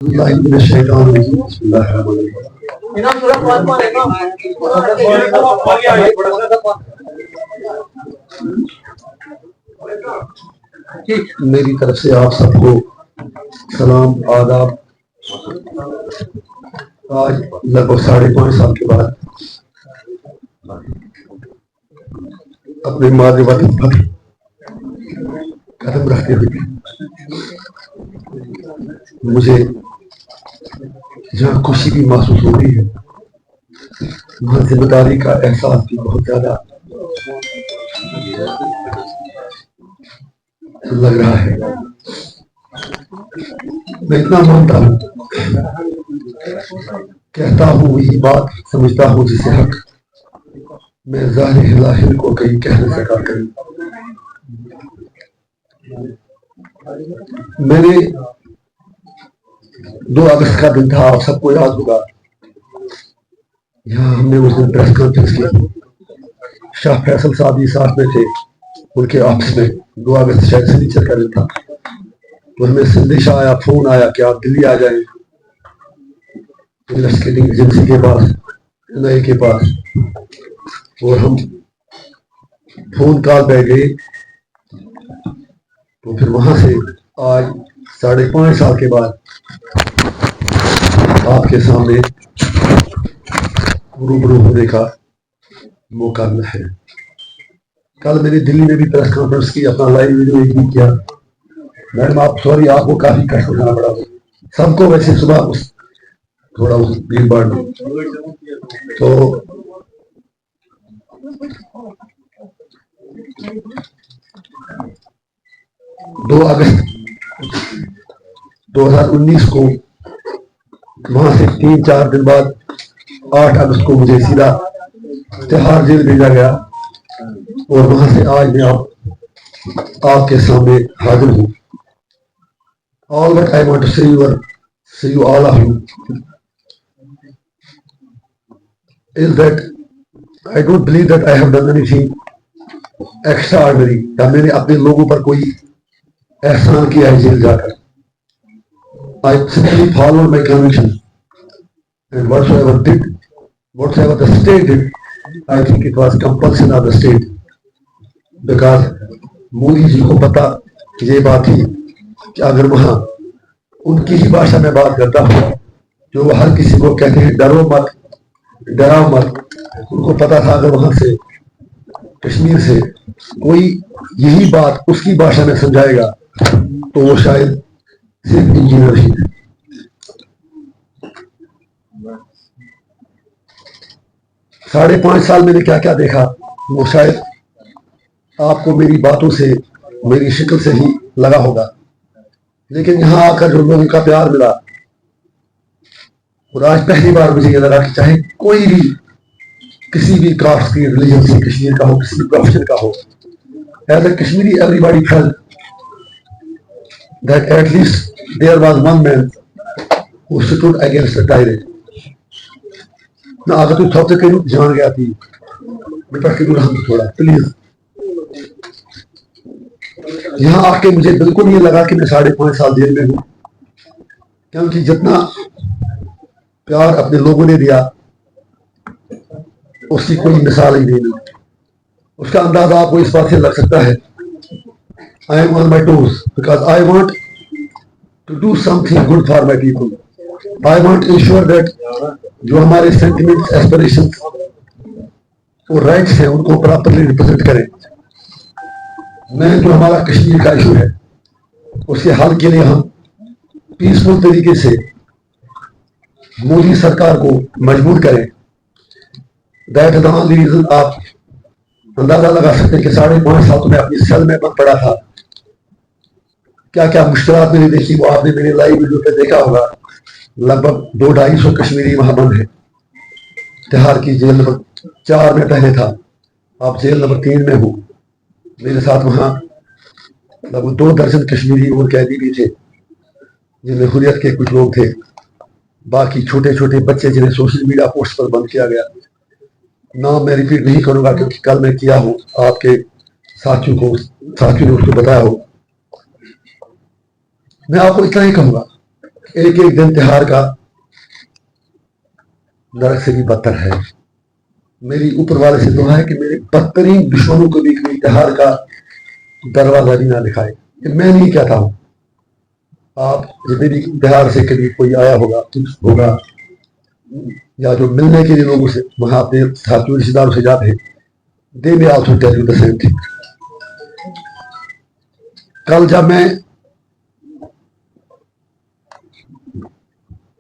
मेरी तरफ से आप सबको सलाम आदाब। आज लगभग 5.5 साल के बाद अपने मादे वतन पर कदम रखते हुए मुझे जहाँ खुशी भी महसूस हो रही है, वहाँ जिम्मेदारी का एहसास भी बहुत ज्यादा लग रहा है। मैं इतना मानता हूँ, कहता हूँ वही बात, समझता हूँ जिसे हक, मैं ज़ाहिर को कहीं कह नहीं सका कहीं। मैंने 2 अगस्त का दिन था, आप सबको याद होगा, यहाँ हमने उस दिन प्रेस कॉन्फ्रेंस की। शाह फैसल साहब भी साथ में थे, उनके ऑफिस में 2 अगस्त शायद शनिचर का दिन था। तो हमें संदेशा आया, फोन आया कि आप दिल्ली आ जाएं इन्वेस्टिगेटिंग एजेंसी के पास, NIA के पास। और हम फोन कॉल पे गए। तो फिर वहां से आज 5.5 साल के बाद आपके सामने रूबरू होने का मौका मिला है। कल मैंने दिल्ली में भी प्रेस कॉन्फ्रेंस की, अपना लाइव वीडियो एक भी किया। मैडम आप सॉरी, आपको काफी कष्ट उठाना पड़ा सबको, वैसे सुबह थोड़ा उस भीड़ भाड़ में। तो 2 अगस्त 2019 को वहां से 3-4 दिन बाद 8 अगस्त को मुझे सीधा तिहाड़ जेल भेजा गया। और वहां से आज मैं आपके सामने हाजिर हूँ। All that I want to say you all of you is that I don't believe that I have done anything extraordinary, या मैंने अपने लोगों पर कोई एहसान किया है जेल जाकर। I simply followed my conviction and whatsoever the state did, I think it was compulsion of the state, because Modi ji को पता ये बात थी कि अगर वहां उनकी ही भाषा में बात करता हूँ, जो वो हर किसी को कहते हैं डरो मत, डराओ मत, उनको पता था अगर वहां से कश्मीर से कोई यही बात उसकी भाषा में समझाएगा तो वो शायद सिर्फ इंजीनियर ही है। साढ़े 5 साल मैंने क्या क्या देखा, वो शायद आपको मेरी बातों से, मेरी शक्ल से ही लगा होगा। लेकिन यहाँ आकर जो लोगों का प्यार मिला, और आज पहली बार मुझे ये लगा कि चाहे कोई भी किसी भी कास्ट की, रिलीजन से, कश्मीर का हो, किसी भी प्रोफेशन का हो, as a Kashmiri everybody felt that at least there was one man who stood against the tyrant. ना अगर तू थोड़े कहीं जान गया थी, बेटा कि हम थोड़ा प्लीज। यहाँ आके मुझे बिल्कुल ये लगा कि मैं 5.5 साल जेल में हूँ, क्योंकि जितना प्यार अपने लोगों ने दिया उसकी कोई मिसाल ही नहीं। उसका अंदाजा आपको इस बात से लग सकता है, I am on my toes because I want to do something good for my people. I want to ensure that जो हमारे सेंटिमेंट्स, एस्पिरेशंस और राइट्स हैं उनको प्रॉपरली रिप्रेजेंट करें। मैं जो हमारा कश्मीर का इशू है उसके हल के लिए हम पीसफुल तरीके से मोदी सरकार को मजबूर करें। That is the only reason. आप अंदाजा लगा सकते हैं कि 5.5 साल तो मैं अपनी सेल में बंद पड़ा था। क्या क्या मुश्किलात मैंने देखी वो आपने मेरे लाइव वीडियो पे देखा होगा। लगभग 200-250 कश्मीरी वहां बंद है। तिहाड़ की जेल नंबर 4 में पहले था, आप जेल नंबर 3 में हो। मेरे साथ वहां लगभग 2 दर्जन कश्मीरी और कैदी भी थे, जिनमें हुर्रियत के कुछ लोग थे, बाकी छोटे छोटे बच्चे जिन्हें सोशल मीडिया पोस्ट पर बंद किया गया। नाम मैं रिपीट नहीं करूंगा क्योंकि कल मैं किया हूं, आपके साथियों ने उसको बताया हो। मैं आपको इतना ही कहूंगा एक एक दिन त्योहार का नरक से भी बदतर है। मेरी ऊपर वाले से दुआ है कि मेरे बदतरीन दुश्मनों को भी कभी त्योहार का दरवाजा भी ना दिखाए। मैं नहीं कहता हूं, आप जितने भी त्योहार से कभी कोई आया होगा, कुछ होगा, या जो मिलने के लिए लोगों से वहां अपने साथियों रिश्तेदारों से जाते हैं, they may also tell you the same thing. कल जब मैं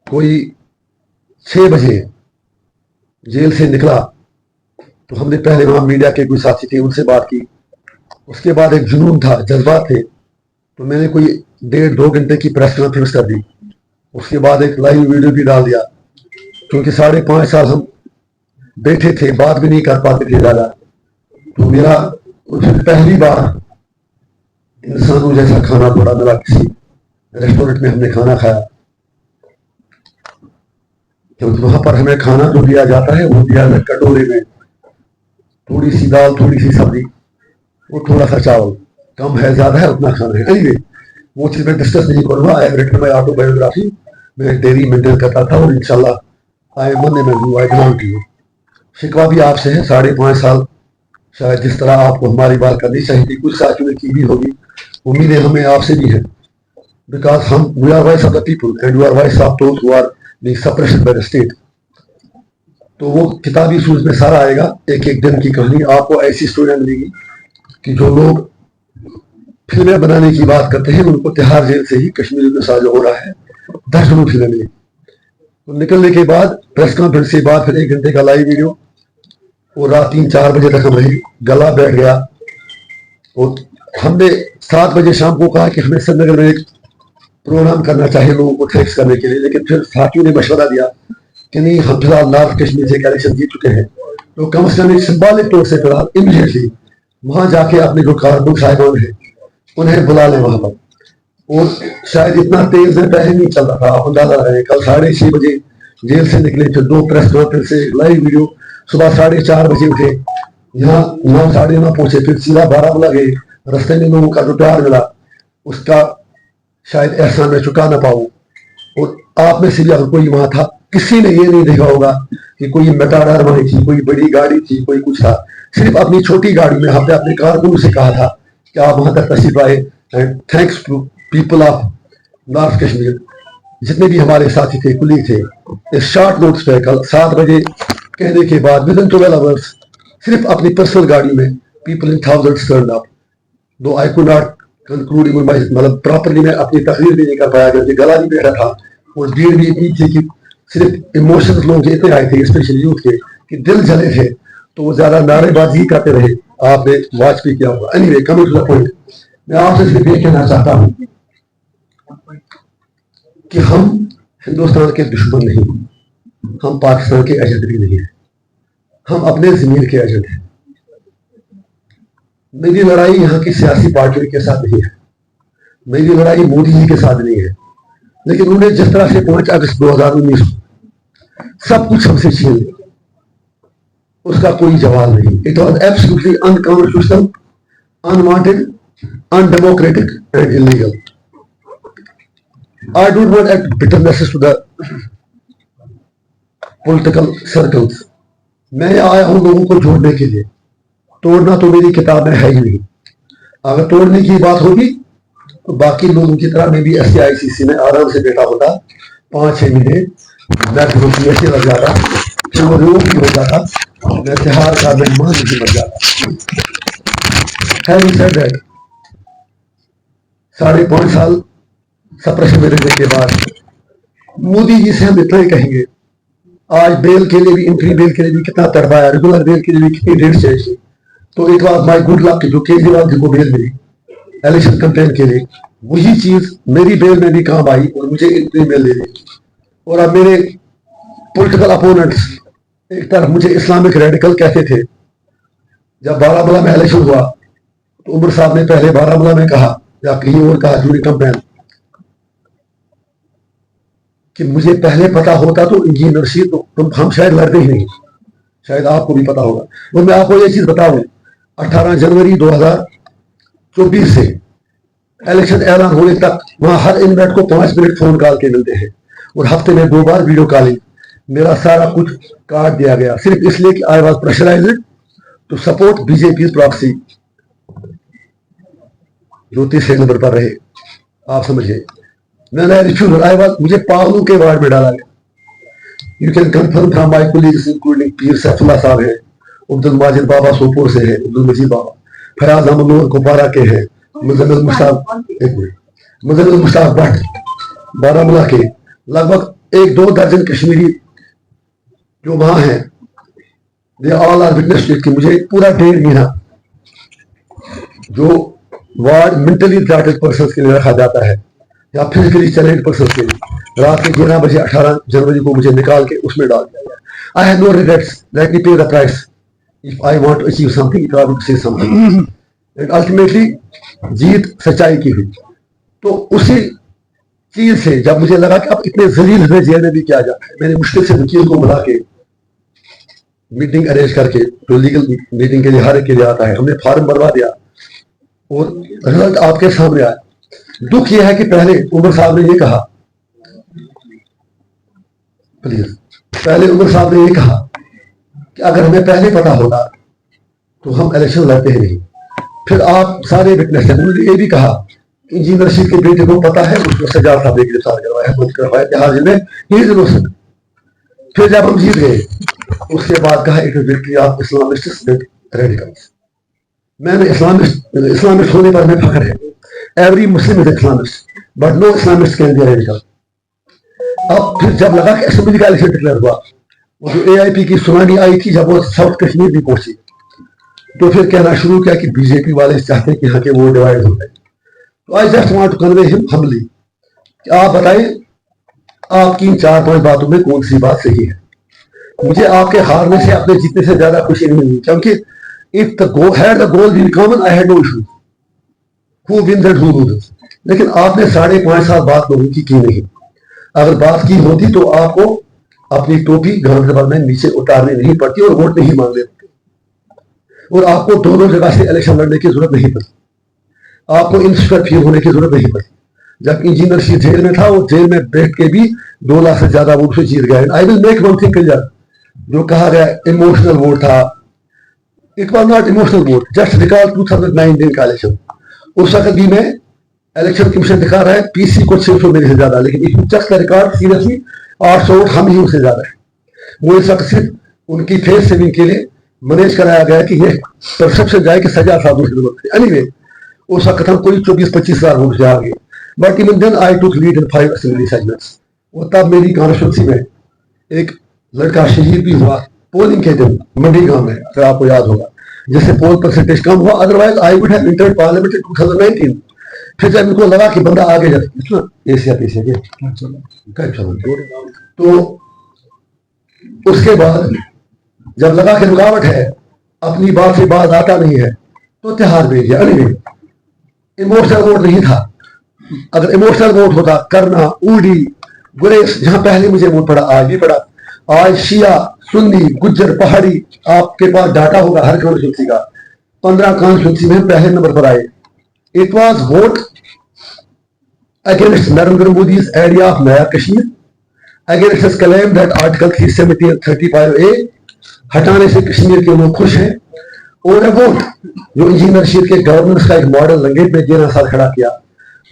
कोई 6 बजे जेल से निकला तो हमने पहले वहां मीडिया के कोई साथी थे, उनसे बात की। उसके बाद एक जुनून था, जज्बात थे, तो मैंने कोई 1.5-2 घंटे की प्रेस कॉन्फ्रेंस कर दी। उसके बाद एक लाइव वीडियो भी डाल दिया, क्योंकि 5.5 साल हम बैठे थे, बात भी नहीं कर पाते थे ज़्यादा। तो मेरा पहली बार इंसानों जैसा खाना थोड़ा मिला, किसी रेस्टोरेंट में हमने खाना खाया। क्योंकि वहां पर हमें खाना जो दिया जाता है वो दिया जाता है कटोरे में, थोड़ी सी दाल, थोड़ी सी सब्जी और थोड़ा सा चावल, कम है ज्यादा है उतना खाना है। एनीवे, वो चीज मैं डिस्कस नहीं करूंगा। I have written my autobiography, मैं डेयरी मेंटेन करता था और इंशाल्लाह आई एम वन में हूं, आई बिलोंग टू यू। शिकवा भी आपसे है, 5.5 साल शायद जिस तरह आपको हमारी बात करनी चाहिए थी, कुछ साथियों ने की भी होगी, उम्मीदें हमें आपसे भी है। बिकॉज हम we are voice of the people and we are voice of those who are being suppressed by the state. तो वो किताबी सूरज में सारा आएगा, एक एक दिन की कहानी आपको ऐसी स्टोरियां मिलेगी कि जो लोग फिल्में बनाने की बात करते हैं उनको तिहाड़ जेल से ही कश्मीर में साझा हो रहा है। दर्जनों फिल्में मिली। तो निकलने के बाद प्रेस कॉन्फ्रेंस के बाद फिर 1 घंटे का लाइव वीडियो, और रात 3-4 बजे तक हम रहे, गला बैठ गया। और हमने 7 बजे शाम को कहा कि हमें श्रीनगर में एक प्रोग्राम करना चाहिए लोगों को थैंक्स करने के लिए, लेकिन फिर साथियों ने मशवरा दिया कि नहीं, हम फिलहाल नॉर्थ कश्मीर से इलेक्शन जीत चुके हैं, तो कम से कम एक सिंबॉलिक तौर से फिलहाल इमीडिएटली वहां जाके अपने जो कारकुन साहिबान है उन्हें बुला लें वहां पर। और शायद इतना तेज है, पहले नहीं चल रहा था, आप अंदाजा लगाएं। कल 6:30 बजे जेल से निकले, फिर 2 प्रेस कॉन्फ्रेंस से लाइव वीडियो, सुबह 4:30 बजे उठे, यहाँ 9 साढ़े 9 पहुंचे, फिर सीधा बारामूला गए। रास्ते में लोगों का जो प्यार मिला उसका शायद एहसान मैं चुका ना पाऊं। और आप में से भी अगर कोई वहां था, किसी ने ये नहीं देखा होगा कि कोई मेटाडोर वहीं थी, कोई बड़ी गाड़ी थी, कोई कुछ था। सिर्फ अपनी छोटी गाड़ी में हमने अपने कारकुन से कहा था कि आप वहां तक तशरीफ आए। And thanks to people of north Kashmir, जितने भी हमारे साथी थे, कुलीग थे, इस शॉर्ट नोट्स पे कल 7 बजे कहने के बाद विद इन 12 आवर्स सिर्फ अपनी पर्सनल गाड़ी में people in thousands turn up. Though I could not conclude even by, मतलब प्रॉपरली मैं अपनी तकरीर भी नहीं कर पाया क्योंकि गला भी बैठा था और भीड़ भी इतनी थी कि सिर्फ इमोशंस लोग इतने आए थे, स्पेशली यूथ के, कि दिल जले थे। तो वो ज्यादा नारेबाजी करते रहे, आपने वॉच भी किया होगा। Anyway, coming to the point, मैं आपसे सिर्फ ये कहना चाहता हूं कि हम हिंदुस्तान के दुश्मन नहीं, हम पाकिस्तान के एजेंट भी नहीं है, हम अपने जमीन के एजेंट हैं। मेरी लड़ाई यहाँ की सियासी पार्टियों के साथ नहीं है, मेरी लड़ाई मोदी जी के साथ नहीं है, लेकिन उन्होंने जिस तरह से 5 अगस्त 2019 सब कुछ हमसे छीन लिया, उसका कोई जवाब नहीं। It was absolutely unconstitutional, unwanted, undemocratic and illegal. I don't want to add bitternesses to the political circles. मैं आया हूं लोगों को जोड़ने के लिए, तोड़ना तो मेरी किताब में है ही नहीं। अगर तोड़ने की बात होगी तो बाकी लोगों की तरह मैं भी SCICC में आराम से बैठा होता 5-6 महीने, मैं फिर लग जाता, फिर वो रोग भी हो जाता, मैं त्योहार का मेहमान नहीं बन जाता। 5.5 साल सप्रेशन में रहने के बाद मोदी जी से हम इतना ही कहेंगे, आज बेल के लिए भी, इंट्री बेल के लिए भी कितना तड़पाया, रेगुलर बेल के लिए भी कितनी डेट चाहिए। तो it was my good luck जो केजरीवाल जी को बेल मिली इलेक्शन कैंपेन के लिए, वही चीज मेरी बेल में भी काम आई और मुझे इंट्री बेल दे दी। और अब मेरे पॉलिटिकल अपोनेंट्स एक तरफ मुझे इस्लामिक रेडिकल कहते थे। जब बारामूला में इलेक्शन हुआ तो उमर साहब ने पहले बारामूला में कहा या कहीं और कहा ड्यूरिंग कैंपेन कि मुझे पहले पता होता तो इंजीनियर सी तो हम शायद लड़ते ही नहीं, शायद आपको भी पता होगा। तो मैं आपको ये चीज बताऊं, 18 जनवरी 2024 से इलेक्शन ऐलान होने तक वहां हर इन्वेट को 5 मिनट फोन कॉल के मिलते हैं और हफ्ते में 2 बार वीडियो कॉलिंग। मेरा सारा कुछ काट दिया गया सिर्फ इसलिए कि I was pressurised to support BJP proxy जो तीसरे नंबर पर रहे। आप समझिए, मैंने रिफ्यूज आई वॉज, मुझे पागलों के वार्ड में डाला गया। You can confirm from my colleagues including पीर सैफुल्लाह साहब है, अब्दुल माजिद बाबा सोपोर से है, अब्दुल मजीद बाबा, फराज अहमद कुपवारा के हैं, मुजम्मिल मुश्ताक भट्ट बारामूला के, लगभग 1-2 दर्जन कश्मीरी जो वहां हैं, दे ऑल आर विटनेस कि मुझे पूरा 1.5 महीना जो वार्ड मेंटली रिटार्डेड पर्सन के लिए रखा जाता है या फिजिकली चैलेंज पर्सन के लिए, रात के 11 बजे 18 जनवरी को मुझे निकाल के उसमें डाल दिया गया। I have no regrets, let me pay the price if I want to achieve something, if I want to say something, and ultimately जीत सच्चाई की हुई। तो उसी चीज से जब मुझे लगा कि अब इतने जलील हुए जेल में भी क्या जाता है, मैंने मुश्किल से वकील को बुला के मीटिंग अरेंज करके, जो लीगल मीटिंग के लिए हर एक के लिए आता है, हमने फॉर्म भरवा दिया और रिजल्ट आपके सामने आया। दुख यह है कि पहले उमर साहब ने ये कहा, प्लीज, पहले उमर साहब ने ये कहा कि अगर हमें पहले पता होगा तो हम इलेक्शन लड़ते ही नहीं। फिर आप सारे विटनेस हैं, उन्होंने ये भी कहा इंजीनियर रशीद के बेटे को पता है, उसको सजा साहब ने गिरफ्तार करवाया, खुद करवाया तिहाड़ जेल में, ही इज इनोसेंट। फिर जब हम जीत गए उसके बाद कहा it is victory of Islamist radicals. मैंने इस्लामिस्ट होने पर मैं फख्र है, every Muslim is Islamist but no Islamist can be radical. अब फिर जब लगा कि असेंबली का इलेक्शन डिक्लेयर हुआ, वो जो एआईपी की सुनामी आई थी, जब वो साउथ कश्मीर भी पहुंची, तो फिर कहना शुरू किया कि बीजेपी वाले चाहते हैं कि यहाँ के वोट डिवाइड हो गए। तो I just want to convey him humbly, आप बताएं आपकी इन 4-5 बातों में कौन सी बात सही है। मुझे आपके हारने से, अपने जीतने से ज्यादा खुशी नहीं हुई, क्योंकि if the goal had the goal been common I had no issue, who win that who loses. लेकिन आपने 5.5 साल बात लोगों की नहीं। अगर बात की होती तो आपको अपनी टोपी गवर्नर में नीचे उतारनी नहीं पड़ती और वोट नहीं मांगने पड़ते, और आपको दोनों जगह से इलेक्शन लड़ने की जरूरत नहीं पड़ती, आपको इंस्पेक्टर फील होने की जरूरत नहीं पड़ती। जब इंजीनियर रशीद जेल में था, वो जेल में बैठ के भी 2 लाख से ज्यादा वोट से जीत गया। I will make one thing clear, जो कहा गया इमोशनल वोट था, it was not emotional vote. Just recall 2019 का इलेक्शन, उस वक्त भी मैं इलेक्शन कमीशन दिखा रहा है पीसी को 600 मेरे से ज्यादा, लेकिन if you check the record seriously 800 vote हम ही उससे ज्यादा है। वो इस वक्त सिर्फ उनकी फेस सेविंग के लिए मैनेज कराया गया कि ये परसेप्शन जाए कि सजा साधु की जरूरत है। एनीवे, उस वक्त हम कोई 24-25 हजार वोट से आ गए, but even then I took lead in 5 assembly segments. और तब मेरी कॉन्स्टिट्यूंसी में एक लड़का शहीद भी हुआ पोलिंग के दिन मंडी गांव में, अगर आपको याद होगा, जिससे पोल परसेंटेज कम हुआ, otherwise I would have entered parliament in 2019। फिर जब इनको लगा कि बंदा आगे जाए, इतना एशिया पीछे के तो उसके बाद जब लगा कि रुकावट है, अपनी बात से बात आता नहीं है, तो तिहाड़ भेज दिया। इमोशनल वोट नहीं था। अगर इमोशनल वोट होता, करना, ऊडी, गुरेस, जहां पहले मुझे वोट पड़ा, आज भी पड़ा, आज शिया, सुन्नी, गुज्जर, पहाड़ी, आपके पास डाटा होगा हर कॉन्स्टिट्यूंसी का, 15 कॉन्स्टिट्यूंसी में पहले नंबर पर आए। It was vote against Narendra Modi's idea of नया Kashmir, against his claim that article 335A हटाने से कश्मीर के लोग खुश हैं, और वोट जो इंजीनियर रशीद के गवर्नेंस का एक मॉडल लंगेट में 13 साल खड़ा किया,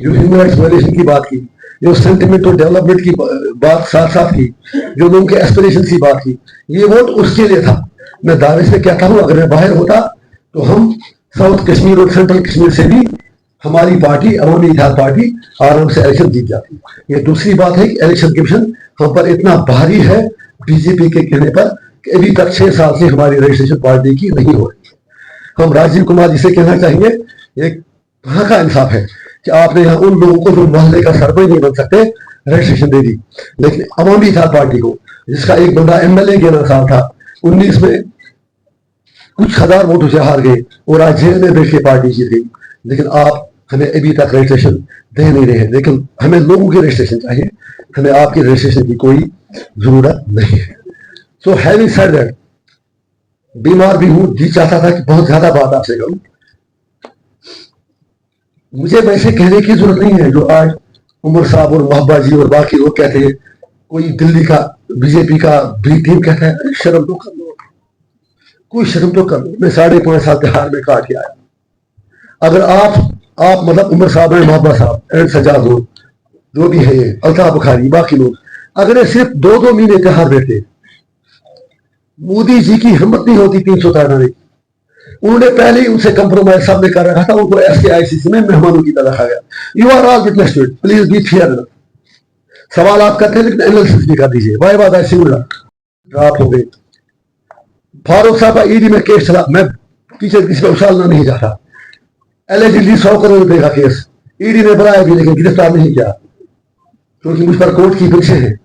जो ह्यूमन राइट्स वायलेशन की बात की, जो सेंटिमेंट और डेवलपमेंट की बात साथ साथ की, जो लोगों के एस्पिरेशन की बात की, ये वोट उसके लिए था। मैं दावे से कहता हूं, अगर मैं बाहर होता तो हम साउथ कश्मीर और सेंट्रल कश्मीर से भी हमारी पार्टी, अवामी इत्तेहाद पार्टी, आराम से इलेक्शन जीत जाती। ये दूसरी बात है कि इलेक्शन कमीशन हम पर इतना भारी है बीजेपी के कहने पर कि अभी तक 6 साल से हमारी रजिस्ट्रेशन पार्टी की नहीं हो रही। हम राजीव कुमार जी से कहना चाहेंगे, ये कहाँ का इंसाफ है कि आपने यहाँ उन लोगों को जो मोहल्ले का सरपंच नहीं बन सकते रजिस्ट्रेशन दे दी, लेकिन अवामी इत्तेहाद पार्टी को, जिसका एक बंदा एमएलए 11 साल था, 19 में कुछ हजार वोटों से हार गए और आज जेल में बैठ के पार्टी जीत गई। लेकिन आप हमें अभी तक रजिस्ट्रेशन दे नहीं रहे। लेकिन हमें लोगों की रजिस्ट्रेशन चाहिए, हमें आपकी रजिस्ट्रेशन की कोई जरूरत नहीं है। सो हैविंग सेड दैट, बीमार भी हूं, जी चाहता था कि बहुत ज्यादा बात आपसे करूं। मुझे वैसे कहने की जरूरत नहीं है जो आज उमर साहब और महबा जी और बाकी लोग कहते हैं, कोई दिल्ली का बीजेपी का बी टीम कहता है, अरे शर्म तो कर लो, कोई शर्म तो कर लो। मैं 5.5 साल तिहाड़ में काट के आया। अगर आप मतलब उमर साहब हैं, महबा साहब एंड सजाद हो, जो भी है ये अल्ताफ बुखारी बाकी लोग, अगर ये सिर्फ 2-2 महीने तिहाड़ बैठे, मोदी जी की हिम्मत नहीं होती 300 उतारने की। उन्होंने पहले ही उनसे कंप्रोमाइज सामने कर रखा था, उनको SKICC में मेहमानों की तरह रखा गया। You are all witness to it, please be fair. सवाल आप करते हैं लेकिन एनालिसिस भी कर दीजिए। वाई बात ऐसी ड्रॉप हो गई। फारूक साहब का ईडी में केस चला, मैं पीछे किसी पर उछालना नहीं चाहता। एलिजिडली 100 करोड़ रुपए का केस ईडी ने बनाया भी लेकिन गिरफ्तार नहीं किया, क्योंकि मुझ पर कोर्ट की फिक्सें हैं।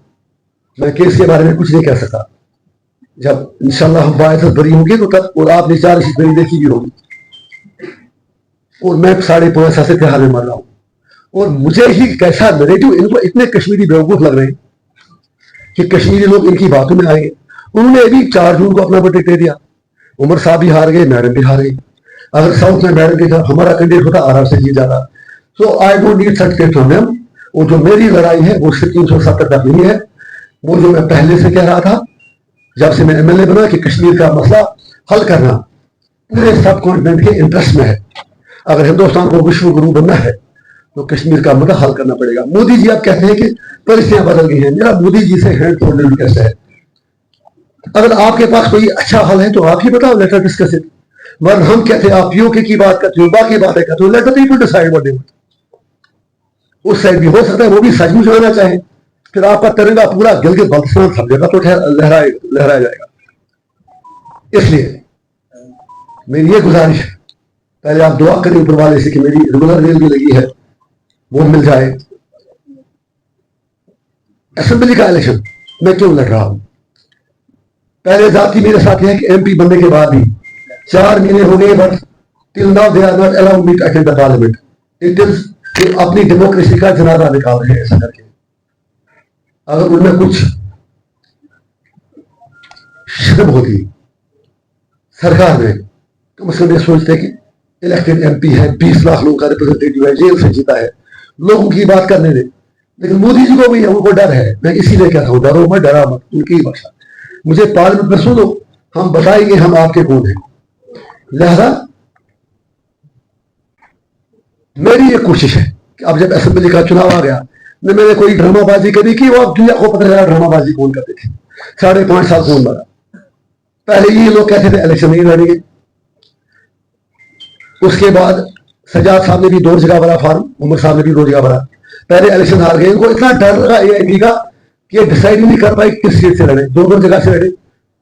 मैं केस के बारे में कुछ नहीं कह सकता। जब इंशाल्लाह हम बाइज्जत बरी होंगे तो तब, और आपने 4 शीट बरी देखी भी होगी, और मैं 5.5 साल से तिहाड़ में मर रहा हूं। और मुझे ही कैसा नरेटिव, इनको इतने कश्मीरी बेवकूफ लग रहे हैं कि कश्मीरी लोग इनकी बातों में आएंगे। उन्होंने भी 4 जून को अपना वर्डिक्ट दे दिया। उमर साहब भी हार गए, मैडम भी हार गई। अगर साउथ में मैडम के साथ हमारा कैंडिडेट होता, आराम से जीत जाता। So I don't need certificate from them. और जो मेरी लड़ाई है वो सिर्फ 370 तक नहीं है, वो जो मैं पहले से कह रहा था जब से मैं MLA बना कि कश्मीर का मसला हल करना पूरे सब कॉन्टिनेंट के इंटरेस्ट में है। अगर हिंदुस्तान को विश्व गुरु बनना है तो कश्मीर का मुद्दा हल करना पड़ेगा। मोदी जी आप कहते हैं कि परिस्थितियां बदल गई हैं, मेरा मोदी जी से हैंड तोड़ने रिक्वेस्ट है। अगर आपके पास कोई अच्छा हल है तो आप ही बताओ, लेटर डिस्कस इट। मगर हम कहते हैं आप POK की बात करते हो, बाकी बातें करते हो, let the people decide what they want. उस साइड भी हो सकता है वो भी सचमुच होना चाहे, फिर आपका तिरंगा पूरा गिलगित बाल्टिस्तान सब जगह तो लहराया जाएगा। इसलिए मेरी ये गुजारिश है, पहले आप दुआ करें ऊपर वाले से कि मेरी रेगुलर रेल भी लगी है वो मिल जाए। असेंबली का इलेक्शन मैं क्यों लड़ रहा हूं? पहले जाति मेरे साथ है कि MP बनने के बाद भी 4 महीने हो गए, but till now they are not allowed me to attend the parliament. It is कि अपनी डेमोक्रेसी का जनाजा निकाल रहे हैं ऐसा करके। अगर उनमें कुछ शर्म होती सरकार में, कम से कम ये सोचते कि इलेक्टेड MP है, 20 लाख लोगों का रिप्रेजेंटेटिव है, जेल से जीता है, लोगों की बात करने दे। लेकिन मोदी जी को भी उनको डर है। मैं इसीलिए कहता हूं डरो मत, डरा मत, उनकी भाषा। मुझे पार्लियामेंट में सुनो, हम बताएंगे हम आपके कौन हैं। लिहाजा मेरी ये कोशिश है कि अब जब असेंबली का चुनाव आ गया, न मैंने कोई ड्रामाबाजी कभी की, वो अब दुनिया को पता चला ड्रामाबाजी कौन करते थे। 5.5 साल कौन मरा। पहले ये लोग कहते थे इलेक्शन नहीं लड़ेंगे, उसके बाद सजाद साहब ने भी 2 जगह भरा फॉर्म, उमर साहब ने भी 2 जगह भरा। पहले इलेक्शन हार गए, इनको इतना डर लगा AIP का कि ये डिसाइड ही नहीं कर पाए किस सीट से लड़े, 2 जगह से लड़े।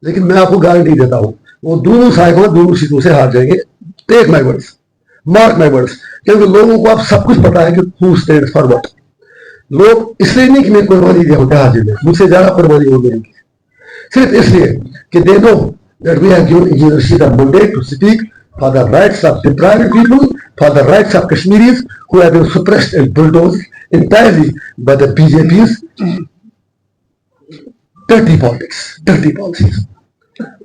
लेकिन मैं आपको गारंटी देता हूं वो दोनों साहिबों दोनों सीटों से हार जाएंगे। Take my words, mark my words. क्योंकि लोगों को अब सब कुछ पता है कि हु स्टैंड्स फॉर व्हाट। लोग इसलिए नहीं कि मैं कुर्बानी दिया होता हाजिर में, मुझसे ज्यादा कुर्बानी हो गई, सिर्फ इसलिए कि they know that we have given engineer Rashid the mandate to speak for the rights of deprived people, for the rights of Kashmiris who have been suppressed and bulldozed entirely by the BJP's dirty politics, dirty policies.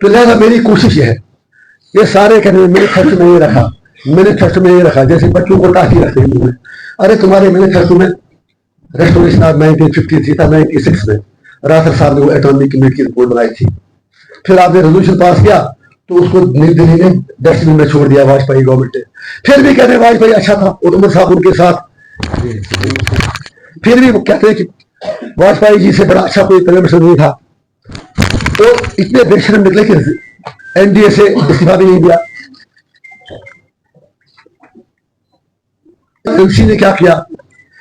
तो लिहाजा मेरी कोशिश यह है, ये सारे कहते हैं मेरे खर्च में ये रखा, मैंने खर्च में ये रखा, जैसे बच्चों को टाफी रखते हैं मुंह में। अरे तुम्हारे मैंने खर्चों में रेस्टोरेशन ऑफ 1953 था, 96 में राथर साहब ने वो एटॉमिक कमेटी की रिपोर्ट बनाई थी। फिर आपने रेजोल्यूशन पास किया तो उसको नई दिल्ली ने डस्टबिन में छोड़ दिया वाजपेयी गवर्नमेंट ने। फिर भी कहते हैं वाजपेयी अच्छा था और उमर साहब उनके साथ, फिर भी वो कहते हैं कि वाजपेयी जी से बड़ा अच्छा कोई प्राइम मिनिस्टर नहीं था। तो इतने बेशर्म निकले कि NDA से इस्तीफा भी नहीं दिया। MC ने क्या किया,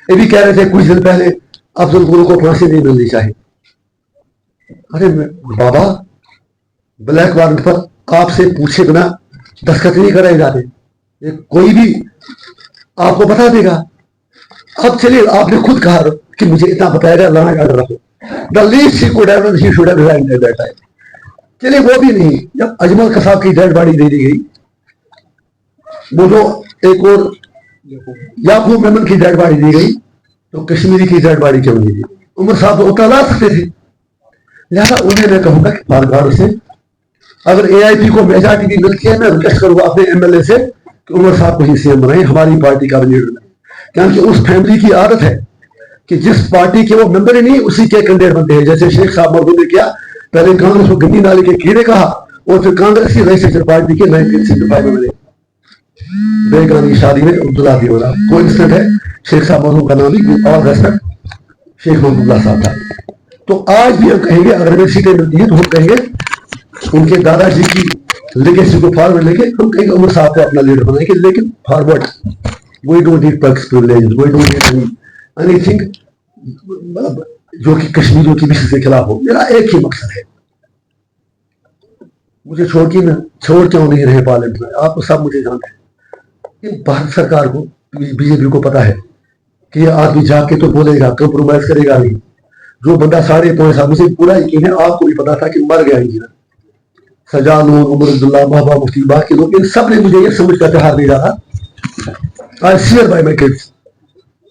ये भी कह रहे थे कुछ दिन पहले अफजल गुरु को फांसी नहीं मिलनी चाहिए। अरे बाबा, ब्लैक वारंट पर आपसे पूछे बिना दस्तखत नहीं कराए जाते, ये कोई भी आपको बता देगा। अब चलिए, आपने खुद कहा कि मुझे इतना बताएगा, लड़ा ऑर्डर रखो। The least she could have, she should have resigned at that time. चलिए वो भी नहीं, जब अजमल कसाब की डेड बॉडी दे दी गई, वो जो एक और याकूब मेमन की डेड बॉडी दी गई, तो कश्मीरी की डेड बॉडी क्यों नहीं दी? उमर साहब तो उतना ला सकते थे। लिहाजा उन्हें मैं कहूंगा कि बार से अगर AIP को मेजॉरिटी भी मिलती है, मैं रिक्वेस्ट करूंगा अपने MLA से कि उमर साहब को ही CM बनाए, हमारी पार्टी का लीडर बनाए। क्योंकि उस फैमिली की आदत है कि जिस पार्टी के वो मेंबर ही नहीं उसी के कैंडिडेट बनते हैं। जैसे शेख साहब मरहूम ने किया, पहले कांग्रेस को गंदी नाले के कीड़े कहा और फिर कांग्रेस की रजिस्ट्रेशन पार्टी के 1965 में मिले। बेगानी शादी में अब्दुल्ला दी वाला कोइंसिडेंट है, शेख साहब मरहूम का नाम भी और रेस्पेक्ट शेख मोहम्मदुल्लाह साहब था। तो आज भी हम कहेंगे अगर हमें सीटें मिलती हैं तो हम कहेंगे उनके दादाजी की लेगेसी को फॉरवर्ड लेके हम कहेंगे उमर साहब को अपना लीडर बनाएंगे, लेकिन forward we don't need perks privileges, we don't need anything जो कि कश्मीरियों की विशेष के खिलाफ हो। मेरा एक ही मकसद है, मुझे छोड़ क्यों नहीं रहे पार्लियामेंट में, आप सब मुझे जानते हैं। कि भारत सरकार को बीजेपी को पता है कि ये आदमी जाके तो बोलेगा, कंप्रोमाइज करेगा नहीं। जो बंदा 5.5 मुझे पूरा यकीन है, आपको भी पता था कि मर गया इंजीनियर सजा नूर, उमर अब्दुल्ला, महबूबा मुफ्ती, बाकी लोग, इन सब ने मुझे ये समझ कर त्योहार नहीं रहा। I swear by my kids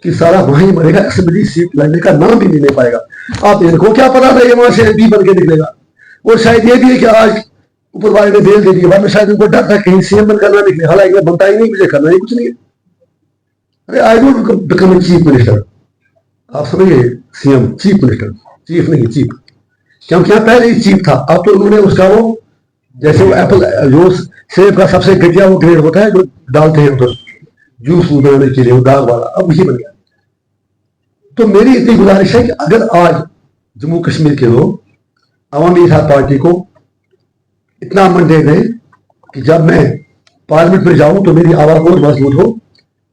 कि सारा वहीं मरेगा, असेंबली सीट लगने का नाम भी नहीं ले पाएगा। आप इनको क्या पता था ये वहां से एमपी बन के निकलेगा। और शायद ये भी है कि आज ऊपर वाले ने बेल दे दी, बाद में शायद उनको डर था कहीं सीएम बनकर ना निकले। हालांकि मैं बनता ही नहीं, मुझे करना ही कुछ नहीं है। अरे I don't become chief minister, आप समझिए, सीएम चीफ मिनिस्टर, चीफ नहीं चीफ, क्योंकि यहाँ पहले ही चीफ था। अब तो उन्होंने उसका वो जैसे वो एप्पल जो सेब का सबसे घटिया वो ग्रेड होता है जो डालते हैं उधर जूस बनाने के लिए, वो दाग वाला, अब वही बन गया। तो मेरी इतनी गुजारिश है कि अगर आज जम्मू कश्मीर के लोग अवामी इत्तेहाद पार्टी को इतना मन दे दें कि जब मैं पार्लियामेंट में जाऊं तो मेरी आवाज और मजबूत हो,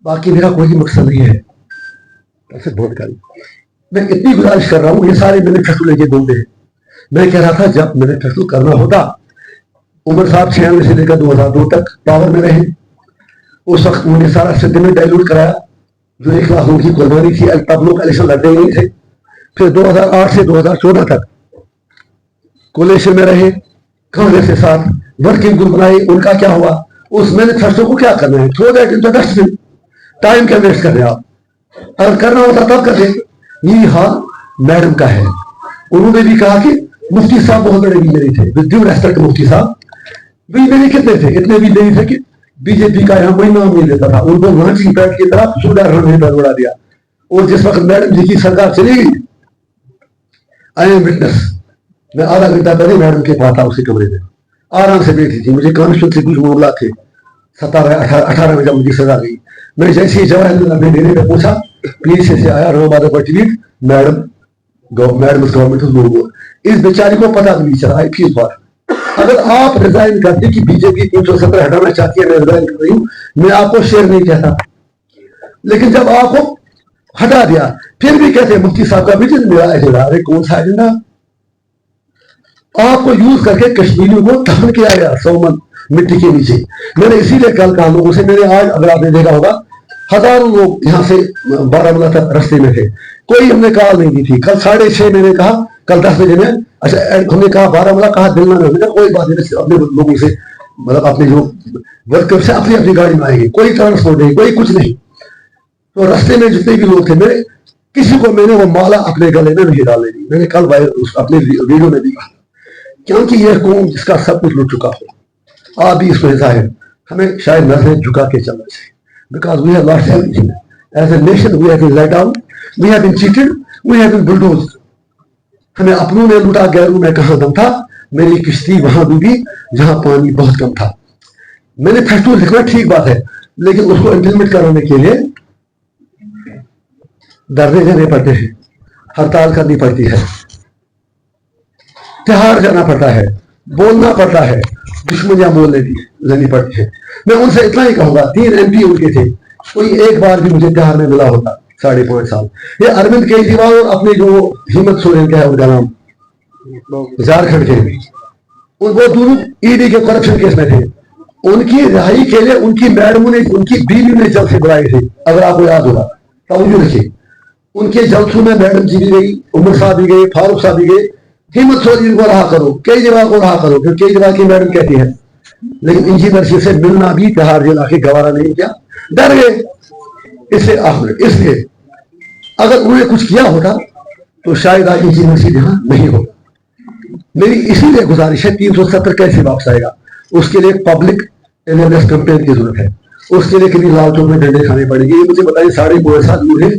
बाकी मेरा कोई मकसद नहीं है। ऐसे बहुत करी मैं इतनी गुजारिश कर रहा हूं, ये सारे मैनिफेस्टो लेके घूमते हैं। मैं कह रहा था जब मैनिफेस्टो करना होता, उमर साहब 96 से लेकर 2002 तक पावर में रहे, उस वक्त उन्होंने सारा सिद्ध में डायलूट कराया, जो 1 लाख लोगों की कुर्बानी थी, तब लोग इलेक्शन लड़ते ही नहीं थे। फिर 2008 से 2014 तक कोलेशन में रहे, कांग्रेस के साथ वर्किंग ग्रुप बनाई, उनका क्या हुआ? उस मैनिफेस्टो को क्या करना है? Throw that in the dustbin. Time क्या वेस्ट कर रहे हैं आप? अगर करना होता तब कर दें। यही हाल मैडम का है। उन्होंने भी कहा कि मुफ्ती साहब बहुत बड़े विजनरी थे, विद ड्यू रेस्पेक्ट मुफ्ती साहब विजनरी कितने थे, इतने भी नहीं थे कि बीजेपी का यहाँ कोई नाम नहीं लेता था। उनको लॉन्चिंग पैड की तरफ सुधार उड़ा दिया। और जिस वक्त मैडम जी की सरकार चली गई, आई एम विटनेस, मैं आधा घंटा पहले मैडम के पास था, उसी कमरे में आराम से बैठी थी। मुझे कॉन्स्टिट्यूशन से कुछ मामला थे, 17-18 में जब मुझी सजा गई, मैं जैसे ही जवाहरलाल ने देने पे पूछा, पीएसए से आया रामाबाद पर मैडम गवर्नमेंट इस बेचारी को पता भी नहीं चला। आई फील फॉर, अगर आप रिजाइन करते कि बीजेपी 370 हटाना चाहती है, मैं रिजाइन कर रही हूं, मैं आपको शेर नहीं कहता। लेकिन जब आपको हटा दिया, फिर भी कहते मुफ्ती साहब का विजन मेरा एजेंडा। अरे कौन सा एजेंडा? आपको यूज करके कश्मीरियों को दफन किया गया 100 मन मिट्टी के नीचे। मैंने इसीलिए कल कहा लोगों से, मैंने आज, अगर आपने देखा होगा, हजारों लोग यहाँ से बारामूला तक रास्ते में थे, कोई हमने कॉल नहीं दी थी। कल 6:30 मैंने कहा, कल 10 बजे में, अच्छा हमने कहा बारामूला, कहा दिलना में, हमने कहा कोई बात नहीं, अपने लोगों से, मतलब अपने जो वर्कर से अपनी अपनी गाड़ी में आएंगे, कोई ट्रांसपोर्ट नहीं, कोई कुछ नहीं। तो रास्ते में जितने भी लोग थे, मेरे किसी को मैंने वो माला अपने गले में नहीं डालने दी। मैंने कल अपने वीडियो में भी कहा, क्योंकि यह कौम जिसका सब कुछ लुट चुका हो, आप भी इसमें हिस्सा है। हमें शायद नजरें झुका के चलना चाहिए, because we have lost everything as a nation. We have been let down, we have been cheated, we have been bulldozed. हमें अपनों ने लूटा, गैरों में कहां दम था। मेरी किश्ती वहां डूबी जहां पानी बहुत कम था। मैनिफेस्टो लिखना ठीक बात है, लेकिन उसको इंप्लीमेंट कराने के लिए धरने देने पड़ते हैं, हड़ताल करनी पड़ती है, त्योहार जाना पड़ता है, बोलना पड़ता है, दुश्मनियां बोल लेनी पड़ती है। मैं उनसे इतना ही कहूंगा, 3 MP उनके थे, कोई एक बार भी मुझे त्योहार में मिला होता 5.5 साल। ये अरविंद केजरीवाल और अपने जो हिम्मत सोरेन का है, उनका नाम, झारखंड के, वो दोनों ईडी के करप्शन केस में थे। उनकी रिहाई के लिए उनकी मैडम ने, उनकी बीवी ने जल से बुलाई थी, अगर आपको याद होगा तो रखिए। उनके जलसों में मैडम जी भी गई, उमर साहब भी गए, फारूक साहब भी गए। हिम्मत सोरेन को रहा करो, केजरीवाल को रहा करो, क्योंकि केजरीवाल की मैडम कहती है। लेकिन इंजीनियर जी से मिलना भी तिहाड़ जेल आके गवारा नहीं किया, डर गए। इसलिए अगर उन्होंने कुछ किया होता तो शायद आज इंजीनियर जी यहां नहीं हो। मेरी इसीलिए गुजारिश है, 370 कैसे वापस आएगा, उसके लिए पब्लिक अवेयरनेस कैंपेन की जरूरत है। उसके लिए कितनी लाल चौक में डंडे खाने पड़ेंगे, ये मुझे बताइए। 7.5 दूर है,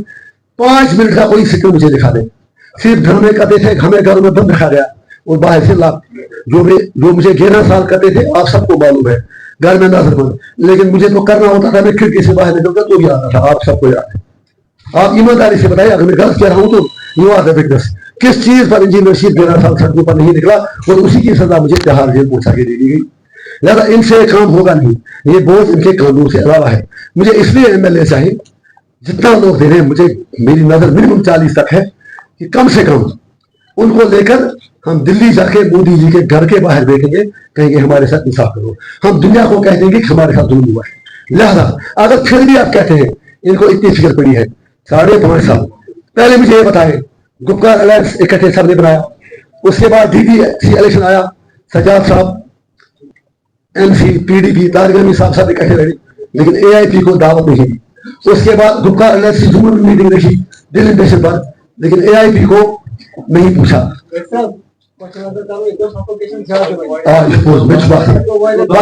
5 मिनट का कोई सिक्योर मुझे दिखा दे। सिर्फ ड्रामे करते थे, हमें घरों में बंद रखा गया और बाहर से लाभ जो मुझे 11 साल करते थे, आप सबको मालूम है, घर में नजर बंद। लेकिन मुझे तो करना होता था, मैं खिड़की से बाहर निकलता तो भी आता था, आप सबको याद है। आप ईमानदारी से बताइए, अगर मैं गलत कह रहा हूं तो यू आर द विटनेस। किस चीज पर इंजीनियर रशीद 11 साल सड़कों पर नहीं निकला और उसी की सजा मुझे तिहाड़ जेल पहुंचा के दे दी गई। लिहाजा इनसे काम होगा नहीं, ये बोझ इनके कानून से अलावा है। मुझे इसलिए एमएलए चाहिए, जितना लोग दे रहे हैं, मुझे मेरी नजर मिनिमम 40 तक है कि कम से कम उनको लेकर हम दिल्ली जाके मोदी जी के घर के बाहर बैठेंगे, कहेंगे हमारे साथ इंसाफ करो। हम दुनिया को कह देंगे कि हमारे साथ जुल्म हुआ है। लिहाजा अगर फिर भी आप कहते हैं इनको इतनी फिक्र पड़ी है, 5.5 साल पहले मुझे ये बताएं, गुपकार अलायंस इकट्ठे सबने बनाया, उसके बाद डीडीसी इलेक्शन आया, सजाद साहब, एमसी, पीडीपी, तारगमी साहब सब इकट्ठे रहे, लेकिन एआईपी को दावत नहीं दी। उसके बाद गुपकार अलायंस की जून में मीटिंग रखी दिल्ली स्टेशन पर, लेकिन एआईपी को नहीं पूछा।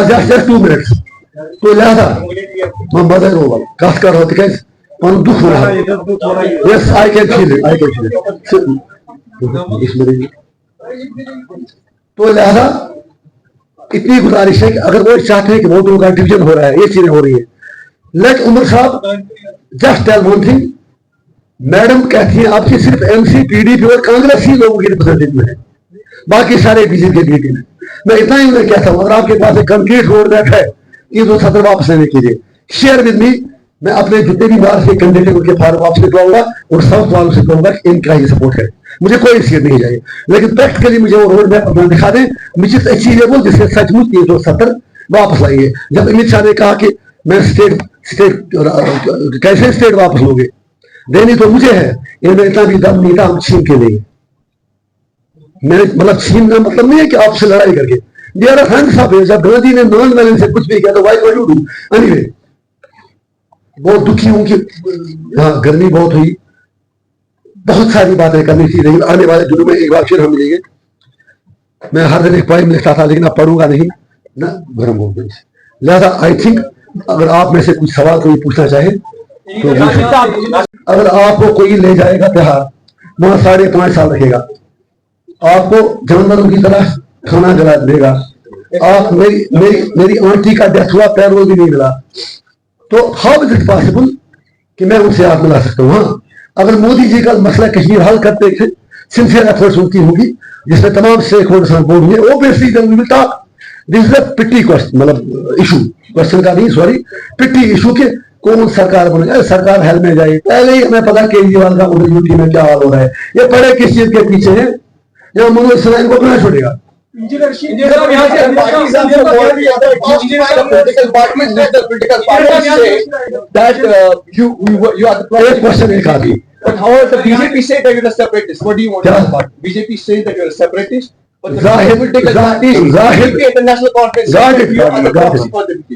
just 2 minutes। तो लिहाजा मैं मदर होगा कस कर रहा था, पन दुख हो रहा है। Yes, I can feel it, I can feel it. तो लिहाजा इतनी गुजारिश है कि अगर वो चाहते हैं कि वोटों का डिवीजन हो रहा है, ये चीजें हो रही है, लेट उमर साहब just tell one thing. Madam कहती हैं आपकी सिर्फ एमसी, पीडीपी और कांग्रेस ही लोगों की रिप्रेजेंटेटिव में है, बाकी सारे बीजेपी के टीम है। मैं इतना ही उन्हें कहता हूं, अगर आपके पास एक कंक्रीट रोड मैप है, ये तो सत्र वापस लेने के लिए शेयर विद मी। मैं अपने जितने भी बाहर से कैंडिडेट उनके फार्म वापस निकलाऊंगा और साउथ वालों से कहूंगा कि इनका ही सपोर्ट है, मुझे कोई सीट नहीं चाहिए, लेकिन प्रैक्टिकली मुझे वो रोड मैप अपना दिखा दें, विच इज अचीवेबल, जिससे सचमुच ये जो सत्र वापस लाएंगे। जब अमित शाह ने कहा कि मैं स्टेट कैसे स्टेट वापस लोगे, देनी तो मुझे है, इनमें इतना भी दम नहीं था, हम छीन के नहीं। मैंने मतलब छीनना मतलब नहीं है कि आपसे लड़ाई करके, मेरा फ्रेंड साहब है, जब गांधी ने नॉन वायलेंस से कुछ भी किया तो वाई डू डू एनीवे। बहुत दुखी हूं कि हाँ गर्मी बहुत हुई, बहुत सारी बातें करनी थी, लेकिन आने वाले दिनों में एक बार फिर हम मिलेंगे। मैं हर दिन एक पोएम लिखता था, लेकिन अब पढ़ूंगा नहीं ना, गर्म हो गई। लिहाजा आई थिंक अगर आप में से कुछ सवाल कोई पूछना चाहे तो अगर आपको कोई ले जाएगा तिहाड़, वहां 5.5 साल रखेगा, आपको जानवरों की तरह खाना जला देगा, आप मेरी आंटी का डेथ हुआ, पैरोल भी नहीं मिला, तो हाउ इज इट पॉसिबल कि मैं उनसे आप मिला सकता हूँ। हाँ, अगर मोदी जी का मसला कश्मीर हल करते थे, सिंसियर एफर्ट्स उनकी होगी, जिसमें तमाम स्टेक होल्डर्स बोर्ड हुए, obviously then we will talk. This is a pity question, मतलब इशू, क्वेश्चन का नहीं, सॉरी, पिटी इशू के कौन सरकार बनेगा, सरकार हेल में जाए। पहले ही हमें पता केजरीवाल का उधर यूपी में क्या हाल हो रहा है, ये पड़े किस चीज के पीछे है, या मनोज सिन्हा इनको कहाँ छोड़ेगा। क्वेश्चन एक आदमी But however, the BJP say that you're a separatist. What do you want to talk about? BJP say that you're a separatist, but the BJP will take advantage of the international conference.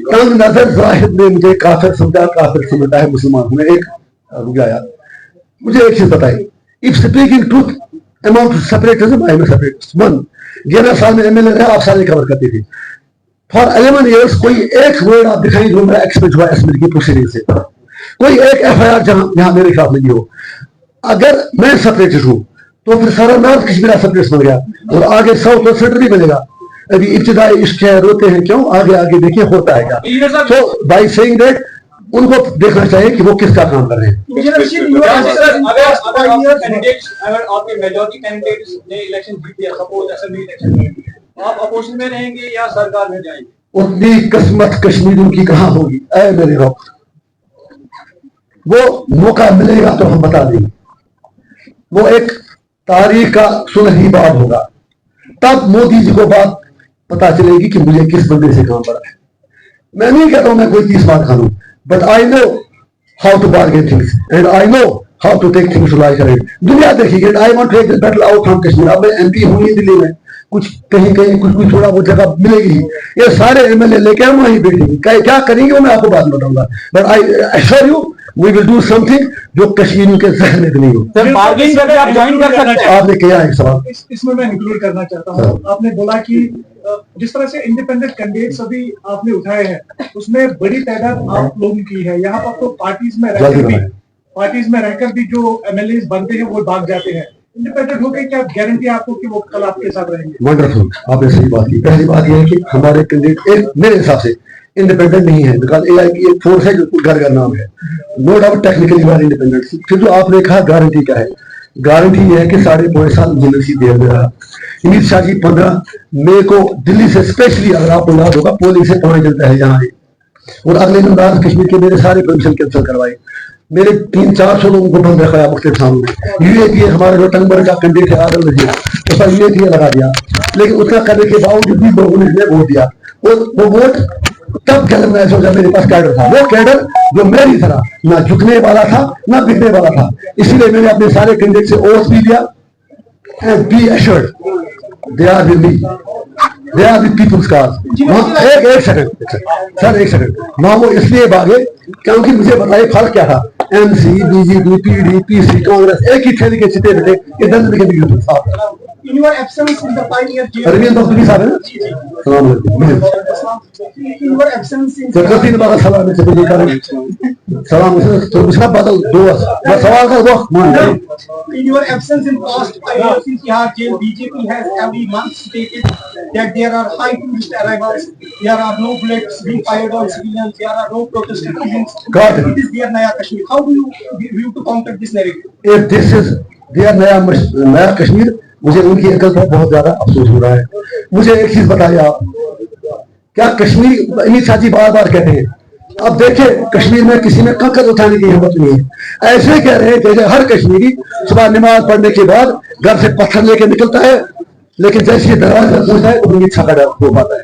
तंग नजर जाहिद ने मुझे काफिर समझा है, मुसलमान हूं। एक रुक गया, मुझे एक चीज बताइए, if speaking truth amount to separatism, I am separatist. 11 साल में एमएलए रहे, आप सारे कवर करती थी। फॉर 11 years कोई एक वर्ड आप दिखाई जो मेरा एक्सपेक्ट हुआ एसमेंट की प्रोसीडिंग से, कोई एक एफआईआर जहां मेरे खिलाफ नहीं हो। अगर मैं सेपरेटिस्ट हूं तो फिर सारा नॉर्थ कश्मीर सेपरेटिस्ट बन गया, और आगे साउथ और सेंटर भी बनेगा। अभी इब्तिदाई इश्क है, रोते हैं क्यों, आगे आगे देखिए होता है क्या। तो बाय सेइंग दैट उनको देखना चाहिए कि वो किसका काम कर रहे हैं। अगर आपके मेजॉरिटी कैंडिडेट ने इलेक्शन जीत लिया, सपोज असेंबली इलेक्शन में, आप अपोजिशन में रहेंगे या सरकार में जाएंगे? उतनी किस्मत कश्मीरियों की कहां होगी, ऐ मेरे रब, वो मौका मिलेगा तो हम बता देंगे। वो एक तारीख का सुनहरी बाब होगा, तब मोदी जी को बात पता चलेगी कि मुझे किस बंदे से काम पड़ा है। मैं नहीं कहता हूं मैं कोई 30 बार खा लूं, but I know how to bargain things and I know how to take things to life arrange. दुनिया देखिए, I want to take the battle out from Kashmir. अब मैं एमपी हूं दिल्ली में, कुछ कहीं कहीं कुछ थोड़ा वो जगह मिलेगी, ये सारे एमएलए लेके हम वहीं बैठेंगे, क्या करेंगे वो मैं आपको बाद में बताऊंगा। But I assure you we will do something जो कश्मीरियों के जहन में भी नहीं हो। सर बार्गेनिंग करके आप ज्वाइन कर सकते हैं। आपने किया एक सवाल, इसमें मैं इंक्लूड करना चाहता हूँ। आपने बोला कि जिस तरह से इंडिपेंडेंट कैंडिडेट्स अभी आपने उठाए हैं उसमें बड़ी तादाद आप लोगों की है। यहाँ पर तो पार्टीज में रहकर भी जो एमएलए बनते हैं वो भाग जाते हैं। इंडिपेंडेंट होकर क्या गारंटी आपको कि वो कल आपके साथ रहेंगे? वंडरफुल, आपने सही बात की। पहली बात यह है कि हमारे कैंडिडेट मेरे हिसाब से इंडिपेंडेंट नहीं है, बिकॉज AIP एक फोर्स है जो घर का नाम है, नो डाउट टेक्निकली बार इंडिपेंडेंट। फिर जो आपने कहा गारंटी क्या है, गारंटी यह है कि 5.5 साल यूनिवर्सिटी देर में रहा। अमित शाह जी 15 मई को दिल्ली से स्पेशली, अगर आपको याद होगा, पोलिंग से 5 दिन पहले यहाँ आए और अगले दिन रात कश्मीर के मेरे सारे परमिशन कैंसिल करवाए। मेरे 300-400 लोगों को बंद रखा मुख्तलिफ थानों में। UAPA हमारे जो टंगमर्ग का कैंडिडेट है आदम नजीर, उसका UAPA लगा दिया, लेकिन उतना करने के बावजूद भी लोगों ने वोट दिया। और वो वोट तब गलत हो जब मेरे पास कैडर था, वो कैडर जो मेरी तरह ना झुकने वाला था ना बिकने वाला था। इसीलिए मैंने अपने सारे कैंडिडेट से ओथ भी दिया, and be assured they are with me, they are with people's cause. एक सेकंड वहां वो इसलिए भागे क्योंकि मुझे बताइए फर्क क्या था, MC, BJP, PD, PC, Congress एक ही थैली के चिट्टे बैठे, इधर से निकल साहब। In your absence in the 5-year jail. रवीन डॉक्टर साहब है ना, सलाम अलैकुम। In your absence in. सरकती ने बात सलाम से भी करें, सलाम से तो दूसरा बादल दो बस सवाल का वक्त मान ले। In your absence in past 5 years in Tihar jail, BJP has every month stated that there are high tourist arrivals, there are no bullets being fired on civilians, there are no protest killings. It is their Naya Kashmir. How do you view to counter this narrative? If this is their नया कश्मीर, मुझे उनकी अकल पर बहुत ज्यादा अफसोस हो रहा है। मुझे एक चीज बताइए आप, क्या कश्मीर, अमित शाह जी बार बार कहते हैं, अब देखिए कश्मीर में किसी में कंकड़ उठाने की हिम्मत नहीं है। ऐसे कह रहे हैं जैसे हर कश्मीरी सुबह नमाज पढ़ने के बाद घर से पत्थर लेके निकलता है, लेकिन जैसे ये दरवाजा पहुंचता है उनकी इच्छा का हो पाता है।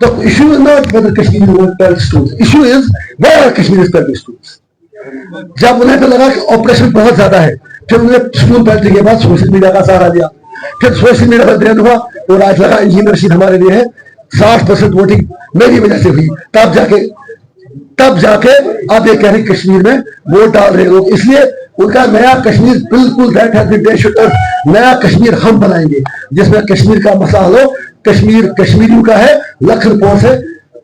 तो issue is not whether Kashmir won't tell stories, issue is where Kashmir is telling stories. जब उन्हें तो लगा कि ऑपरेशन बहुत ज्यादा है, फिर उन्हें स्कूल पलटने के बाद सोशल मीडिया का सहारा लिया, फिर सोशल मीडिया पर ट्रेंड हुआ और आज लगा इंजीनियर सीट हमारे लिए है। 60% वोटिंग मेरी वजह से हुई, तब जाके आप ये कह रहे कश्मीर में वोट डाल रहे लोग। इसलिए उनका नया कश्मीर बिल्कुल नया कश्मीर हम बनाएंगे जिसमें कश्मीर का मसला हल हो। कश्मीर कश्मीरियों का है, लखनपुर से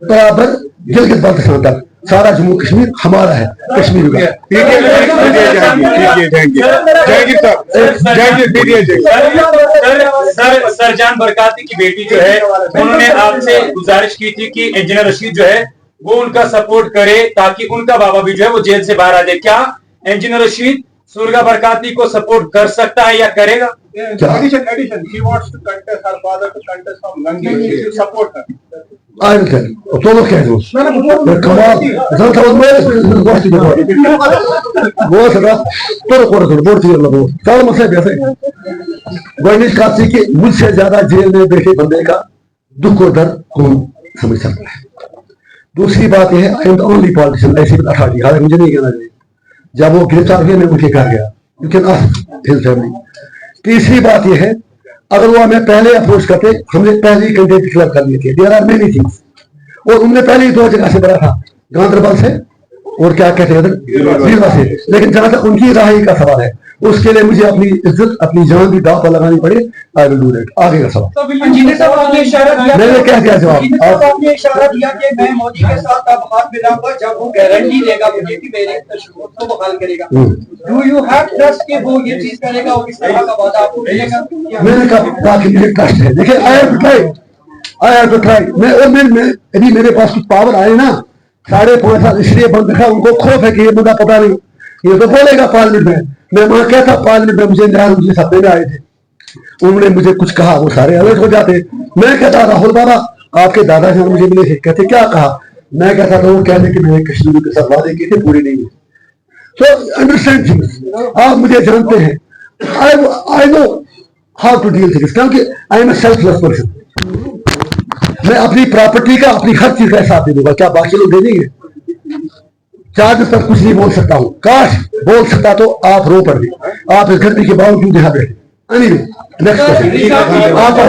बराबर गिलगित बाल्टिस्तान तक सारा जम्मू कश्मीर हमारा है, कश्मीर का। सर जान बरकाती की बेटी जो है, उन्होंने आपसे गुजारिश की थी कि इंजीनियर रशीद जो है वो उनका सपोर्ट करे ताकि उनका बाबा भी जो है वो जेल से बाहर आ जाए। क्या इंजीनियर रशीद सुरगा बरकाती को सपोर्ट कर सकता है या करेगा? Addition, he wants to contest her father to contest from Nangi. You should support her. I will tell you. Todos queremos. Kamal, estamos trabajando gosto de agora. Boa, será? Todo correto, बहुत चीज़ लगा। सारा मसला कैसे? Government काफी कि मुझसे ज्यादा jail में बैठे बंदे का दुख और दर्द कौन समझ सकता है। दूसरी बात यह है, I am the only politician ऐसी अथॉरिटी, हालांकि मुझे नहीं कहना चाहिए। जब वो गिरफ्तार हुए मैं उनके घर गया, you can ask his family. तीसरी बात यह है, अगर वो हमें पहले अप्रोच करते, हमने पहले ही कैंडिडेट डिक्लेयर कर लिए थे। देयर आर मेनी थिंग्स, और उनने पहले ही 2 जगह से भरा था, गांधरबल से और क्या कहते हैं रीवा से। लेकिन जहां तक उनकी राही का सवाल है, उसके लिए मुझे अपनी इज्जत अपनी जान भी दांव पर लगानी पड़े। I will do that. आगे का सवाल मैंने क्या दिया जवाब? आपने इशारा दिया कि मैं मोदी के साथ तब हाथ मिलाऊंगा जब वो गारंटी देगा मुझे कि मेरे तशद्दुद को बहाल करेगा। डू यू हैव ट्रस्ट कि वो ये चीज करेगा और इस तरह का वादा आपको मिलेगा? मैंने कहा कि मुझे ट्रस्ट है। देखिए आई हैव टू ट्राई। मैं यदि मेरे पास कुछ पावर आए ना, 5.5 साल इसलिए बंद रखा, उनको खौफ है कि ये मुद्दा पता नहीं, ये तो बोलेगा पार्लियामेंट में। मैं वहां क्या था, पार्लियामेंट में मुझे मुझे सपने में आए थे, उन्होंने मुझे कुछ कहा, वो सारे अलर्ट हो जाते। मैं कहता राहुल बाबा आपके दादाजी मुझे मिले थे, कहते क्या कहा? मैं कहता था वो कहते कि मैंने कश्मीर के साथ वादे किए थे, पूरे नहीं हुए। सो अंडरस्टैंड थिंग्स, आप मुझे जानते हैं, I know how to deal things, क्योंकि I am a selfless person. मैं अपनी प्रॉपर्टी का, अपनी हर चीज का हिसाब दे दूंगा, क्या बाकी लोग दे देंगे? चार्ज पर कुछ नहीं बोल सकता हूँ, काश बोल सकता तो आप रो पड़ते। आप इस गर्मी के बावजूद यहाँ बैठे, Anyway, next question. आप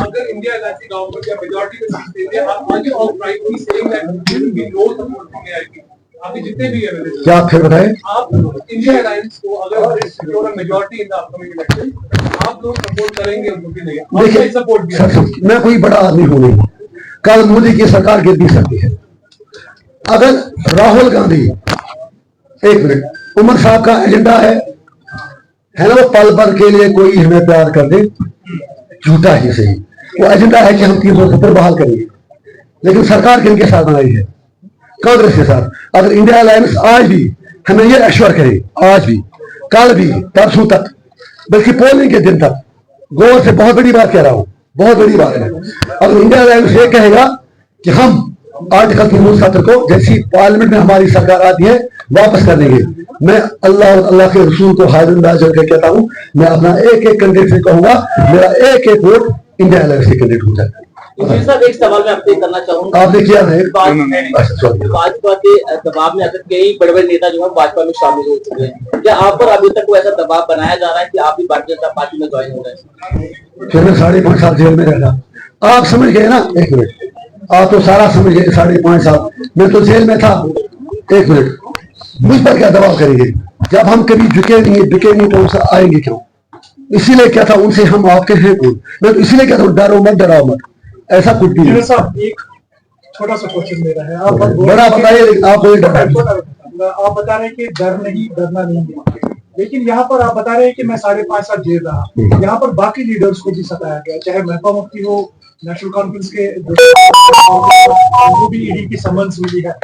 अगर इंडिया अलायंस गवर्नमेंट या मेजॉरिटी के साथ देते हैं, आप आगे outrightly saying that will be no support from AIP, आपके जितने भी है क्या आप फिर बताएं? आप इंडिया अलायंस को अगर secure majority in the upcoming election, आप लोग सपोर्ट करेंगे उनके लिए? देखिए सपोर्ट भी सर, मैं कोई बड़ा आदमी हूं नहीं, कल मोदी की सरकार गिर भी सकती है। अगर राहुल गांधी, एक मिनट, उमर साहब का एजेंडा है ना, वो पल भर के लिए कोई हमें प्यार कर दे, झूठा ही सही, वो एजेंडा है कि हम 370 बहाल करेंगे, लेकिन सरकार किनके साथ बनाई है? कांग्रेस के साथ। अगर इंडिया अलायंस आज भी हमें ये एश्योर करे, आज भी, कल भी, परसों तक, बल्कि पोलिंग के दिन तक, गौर से बहुत बड़ी बात कह रहा हूं, बहुत बड़ी बात है, अगर इंडिया अलायंस ये कहेगा कि हम आर्टिकल 370 को जैसी पार्लियामेंट में हमारी सरकार आती है वापस कर देंगे, मैं अल्लाह और अल्लाह के रसूल को हाजिर नाज़िर करके कहता हूं, मैं अपना एक एक कैंडिडेट से कहूंगा मेरा एक एक वोट इंडिया अलायंस के कैंडिडेट हो जाए। साहब, एक सवाल मैं आपसे करना चाहूंगा। आपने किया है भाजपा के दबाव में आकर कई बड़े बड़े नेता जो है भाजपा में शामिल हो चुके हैं, क्या आप पर अभी तक कोई ऐसा दबाव बनाया जा रहा है कि आप भी भारतीय जनता पार्टी में ज्वाइन हो रहे हैं? फिर मैं 5.5 साल जेल में रहा, आप समझ गए ना? एक मिनट, आप तो सारा समझ गए, 5.5 साल मैं तो जेल में था। एक मिनट, मुझ पर क्या दबाव करेंगे? जब हम कभी झुके नहीं बिके नहीं तो उनसे आएंगे क्यों? इसीलिए क्या था उनसे, हम आपके हैं कौन? मैं तो इसीलिए कहता हूँ डरो मत, डराओ मत, ऐसा कुछ भी नहीं। साहब, एक छोटा सा क्वेश्चन मेरा है, आप बड़ा बताइए, लेकिन आप कोई डर, आप बता रहे हैं कि डर नहीं, डरना नहीं है, लेकिन यहाँ पर आप बता रहे हैं कि मैं 5.5 साल जेल रहा, यहाँ पर बाकी लीडर्स को भी सताया गया, चाहे महबूबा मुफ्ती हो, नेशनल कॉन्फ्रेंस के उनको भी ईडी की समन्स मिली है,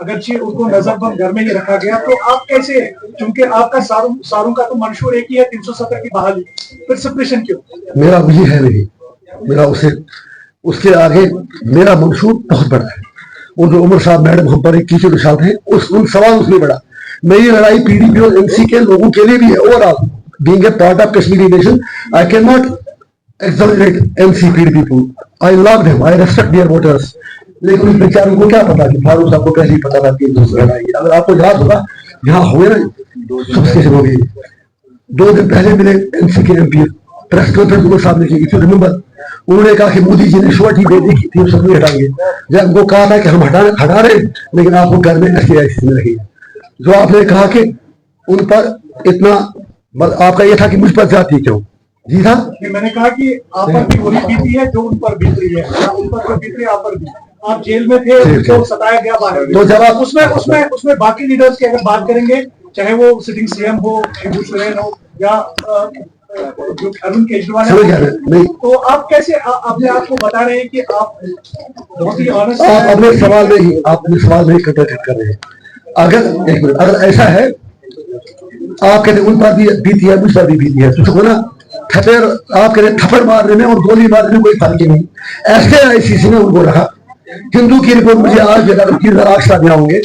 अगरचे उनको नजरबंद घर में ही रखा गया, तो आप कैसे, क्योंकि आपका सारों का तो मंशूर एक ही है 370 की बहाली, फिर सप्रेशन क्यों? मेरा वही है नहीं, मेरा उसके आगे मेरा मंशूर बहुत बड़ा है। वो जो उमर साहब मैडम हम पर एक टीचर निशान है, उन सवाल उसमें बड़ा। मेरी लड़ाई पीडीपी और एमसी के लोगों के लिए भी है। Overall being a part of Kashmiri nation, I can not exonerate NC PDP people, I love them, I respect their voters, लेकिन उन बेचारों को क्या पता कि फारूक साहब को कैसे ही पता था कि लड़ाई। अगर आपको याद होगा, यहाँ हुए ना सबस्टेशन हो गई, 2 दिन पहले मिले एमसी के एमपी, प्रेस कॉन्फ्रेंस उमर साहब ने की, रिमेंबर, उन्होंने कहा कि मोदी जी ने श्योरिटी दे दी कि 370 हटाएंगे। जब उनको कहा था कि हम हटा रहे, लेकिन आपको घर में SAIC में रखिए। जो आपने कहा कि उन पर इतना, आपका ये था कि मुझ पर जाती क्यों? जी था, मैंने कहा कि आप पर भी वही बीती है जो उन पर बीत रही है, उन पर जो बीत रही है आप पर भी। आप जेल में थे, उनको सताया गया बाहर, तो जब आप उसमें बाकी लीडर्स की अगर बात करेंगे, चाहे वो सिटिंग CM हो, शिबू सोरेन हो, या जो अरविंद केजरीवाल है, तो आप कैसे अपने आप को बता रहे हैं कि आप बहुत ही ऑनेस्ट हैं? आप अपने सवाल में कंटेक्ट कर रहे हैं। अगर एक मिनट, अगर ऐसा है, आप कहते उन पर भी बीती है, मुझ पर भी बीती है, तो ना आप कहते थप्पड़ मारने में और गोली मारने में कोई फर्क ही नहीं। SAIC ने उनको रखा। हिंदू की रिपोर्ट मुझे आज 3,00,000 दिया होंगे,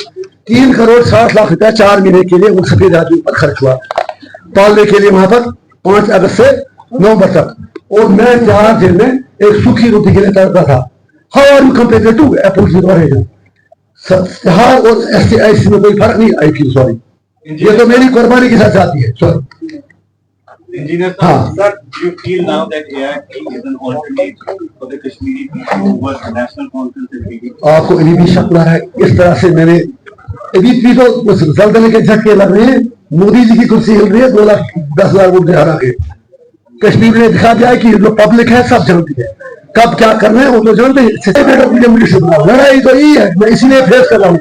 3 करोड़ 60 लाख रुपया 4 महीने के लिए उन सफेद आदमी पर खर्च हुआ, पालने के लिए वहां पर 5 अगस्त से नवंबर तक। और मैं जहां जेल में एक सूखी रोटी के लिए तड़पता था। How are you compare to opposite? Tihar और SAIC में कोई फर्क नहीं। आई फील सॉरी, ये तो मेरी कुर्बानी के साथ जाती है। Sorry Engineer sir, do you feel now that AIP is an alternate for the Kashmiri people who was the national conference and PDP? आपको अभी भी शक लग रहा है? इस तरह से मैंने अभी भी तो जल्दले के झटके लग रहे हैं। मोदी जी की कुर्सी हिल रही है, 2,10,000 वोट हरा के। कश्मीर में दिखा दिया कि जो पब्लिक है सब जानती है, कब क्या करना है वो तो जानते हैं। लड़ाई तो यही है, मैं इसीलिए फेस कर रहा हूँ।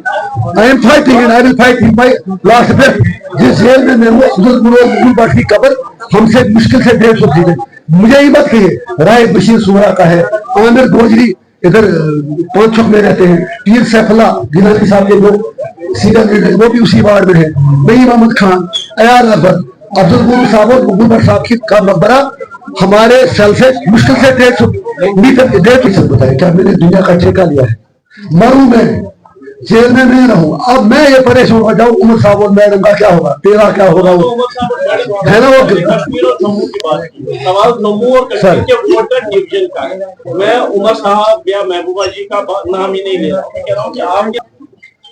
I am fighting and I will fight in my last breath. जिस जेल में मैं की कब्र हमसे मुश्किल से 150 फीट है। मुझे ही मत कहिए, राय बशीर सुमरा का है, आमिर गोजरी इधर पंचक में रहते हैं, पीर सैफुल्ला गिलानी साहब के जो सीनियर लीडर वो भी उसी वार्ड में है, नईम अहमद खान, अयार अकबर, अब्दुल गुरु साहब और मुगल साहब की का मकबरा हमारे सेल से मुश्किल से 150 मीटर। बताए क्या मैंने दुनिया का ठेका लिया है? मरूं मैं, जेल में नहीं रहूं। अब मैं ये परेशान हो जाऊं, उमर साहब और मैडम का क्या होगा, तेरा क्या होगा? वो है ना, वो कश्मीर और जम्मू की बात की, सवाल जम्मू और कश्मीर के वोटर डिवीजन का है। मैं उमर साहब या महबूबा जी का नाम ही नहीं ले रहा हूं। कह रहा हूं कि आप,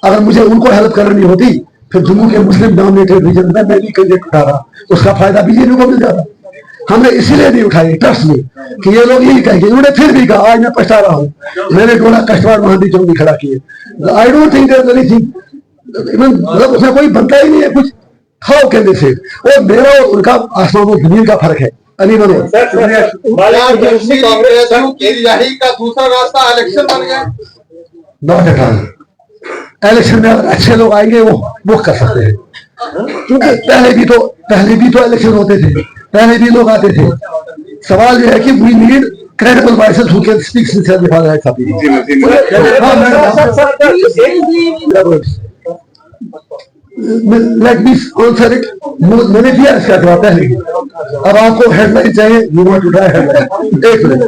अगर मुझे उनको हेल्प करनी होती फिर जम्मू के मुस्लिम डोमिनेटेड रीजन में मैं भी कैंडिडेट उठा रहा, उसका फायदा बीजेपी को मिल जाता। हमने इसीलिए नहीं उठाई ट्रस्ट में कि ये लोग यही कहेंगे। उन्होंने फिर भी कहा, आज मैं पछता रहा हूँ, मैंने गोला कष्टवाड़ महादी चौक भी खड़ा किए। I don't think there is anything, मतलब उसमें कोई बनता ही नहीं है कुछ। खाओ कहने से, और मेरा और उनका आसमान और जमीन का फर्क है। अनिमन का दूसरा रास्ता इलेक्शन बन गया। Not at all. इलेक्शन में अगर अच्छे लोग आएंगे वो कर सकते हैं, क्योंकि पहले भी तो इलेक्शन होते थे, पहले भी लोग आते थे। सवाल ये है कि we need credible voices who can speak sincerely for the rights of people. Let me answer it. मैंने दिया इसका जवाब पहले। अब आपको हेडलाइन चाहिए, you want to try headline? एक मिनट,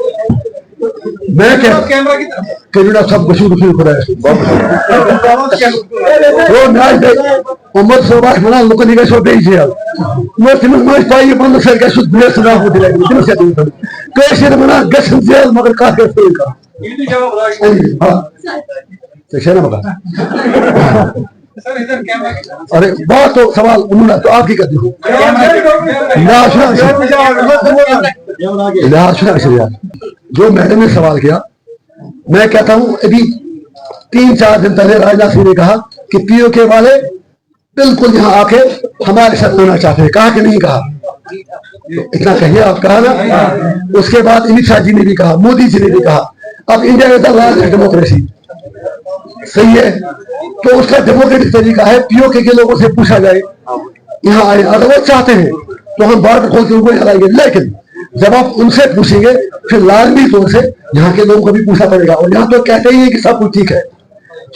मैं क्या कैनेडा सब कुछ खुदा है। वो नाच दे उम्र सोबाश मना लोग निकल सो दे जे मैं सिमन मैं पाई बंद सर का शुद्ध बेस ना हो दिला किन से दिन कैसे मना गसन जेल मगर का के का ये तो जवाब राइट। हां तो शेना बता सर इधर कैमरा की अरे बात तो सवाल उन्होंने तो आपकी कर दी जो मैडम ने सवाल किया, मैं कहता हूं अभी 3-4 दिन पहले राजनाथ सिंह ने कहा कि पीओके वाले बिल्कुल यहाँ आके हमारे साथ होना चाहते हैं। कहा कि नहीं कहा? इतना कहिए, आप कहा ना। उसके बाद अमित शाह जी ने भी कहा, मोदी जी ने भी कहा। अब इंडिया में डेमोक्रेसी सही है, तो उसका डेमोक्रेटिक तरीका है पीओके के लोगों से पूछा जाए यहाँ आए। अगर वो चाहते हैं तो हम बात खोल के उनको हराएंगे, लेकिन जब आप उनसे पूछेंगे फिर लाजमी तौर से यहाँ के लोगों को भी पूछना पड़ेगा। और यहाँ तो कहते ही है कि सब कुछ ठीक है,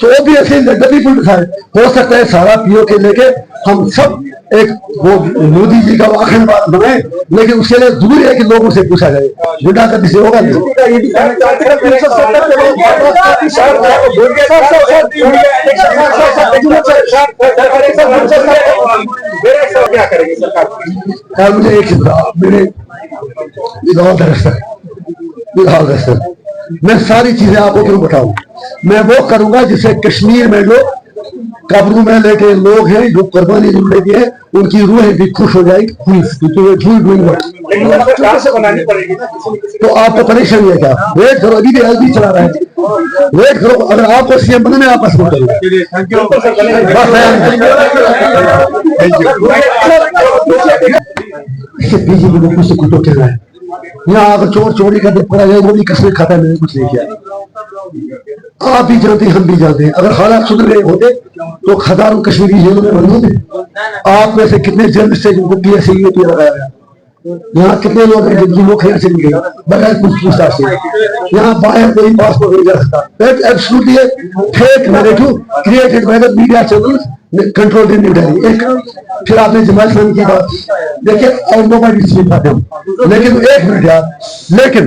तो वो भी ऐसे हो सकता है सारा पीओके लेके हम सब एक वो मोदी जी का आखिरी बात बनाए, लेकिन उसके लिए जरूरी है कि लोगों से पूछा जाए। गुंडा कभी से होगा नहीं। मुझे एक मेरे मैं सारी चीजें आपको क्यों बताऊं, मैं वो करूंगा जिससे कश्मीर में जो कब्रों में लेके लोग हैं जो कुर्बानी जिंदगी की है उनकी रूहें भी खुश हो जाएगी। तो आपको परेशानी है क्या? वेट करो, अभी भी एलबी चला रहा है, वेट करो। अगर आपको सीएम बनना है आपस में करो। बीजेपी को कुछ कुछ तो चल रहा है यहाँ। अगर चोर चोरी करके पड़ा जाए वो भी कसमें खाता है, मैंने कुछ नहीं किया। आप भी जानते हैं, हम भी जानते हैं, अगर हालात सुधर गए होते तो हजारों कश्मीरी जेलों में बंद होते। आप में से कितने जर्नलिस्ट हैं जिनको पीएससी लगाया गया? यहाँ कितने लोग हैं जिनकी नौकरियां चली गई बगैर कुछ पूछताछ से? यहाँ बाहर कोई पासपोर्ट नहीं जा सकता। Absolutely fake narrative created by the media channels control in new Delhi. एक फिर आपने जमात इस्लामी की बात देखिए, और नोबडी स्पीक फॉर देम, लेकिन एक मिनट यार, लेकिन